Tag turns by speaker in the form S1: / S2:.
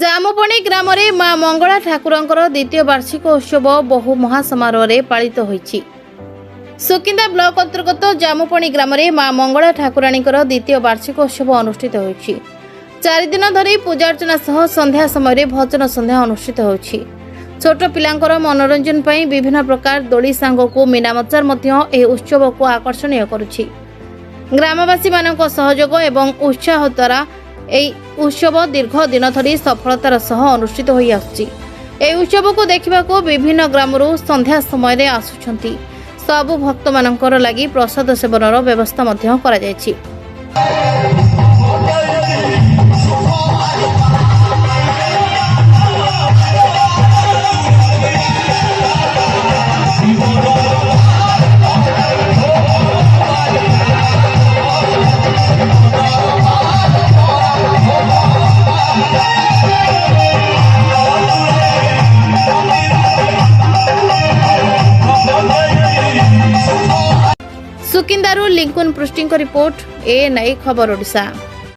S1: ଜାମୁପଣି ଗ୍ରାମରେ ମା ମଙ୍ଗଳା ଠାକୁରଙ୍କର ଦ୍ୱିତୀୟ ବାର୍ଷିକ ଉତ୍ସବ ବହୁ ମହାସମାରୋହରେ ପାଳିତ ହୋଇଛି। ସୁକିନ୍ଦା ବ୍ଲକ ଅନ୍ତର୍ଗତ ଜାମୁପଣି ଗ୍ରାମରେ ମା ମଙ୍ଗଳା ଠାକୁରାଣୀଙ୍କର ଦ୍ୱିତୀୟ ବାର୍ଷିକ ଉତ୍ସବ ଅନୁଷ୍ଠିତ ହୋଇଛି। 4 ଦିନ ଧରି ପୂଜାର୍ଚ୍ଚନା ସହ ସନ୍ଧ୍ୟା ସମୟରେ ଭଜନ ସନ୍ଧ୍ୟା ଅନୁଷ୍ଠିତ ହେଉଛି। ଛୋଟ ପିଲାଙ୍କର ମନୋରଞ୍ଜନ ପାଇଁ ବିଭିନ୍ନ ପ୍ରକାର ଦୋଳି ସାଙ୍ଗକୁ ମୀନା ବଜାର ମଧ୍ୟ ଏହି ଉତ୍ସବକୁ ଆକର୍ଷଣୀୟ କରୁଛି। ଗ୍ରାମବାସୀମାନଙ୍କ ସହଯୋଗ ଏବଂ ଉତ୍ସାହ ଦ୍ୱାରା ଏହି ଉତ୍ସବ ଦୀର୍ଘ ଦିନ ଧରି ସଫଳତାର ସହ ଅନୁଷ୍ଠିତ ହୋଇ ଆସୁଛି। ଏହି ଉତ୍ସବକୁ ଦେଖିବାକୁ ବିଭିନ୍ନ ଗ୍ରାମରୁ ସନ୍ଧ୍ୟା ସମୟରେ ଆସୁଛନ୍ତି। ସବୁ ଭକ୍ତମାନଙ୍କର ଲାଗି ପ୍ରସାଦ ସେବନର ବ୍ୟବସ୍ଥା ମଧ୍ୟ କରାଯାଇଛି। सुकिंदारू लिंकुन पृष्टि रिपोर्ट ANI खबर ओडिशा।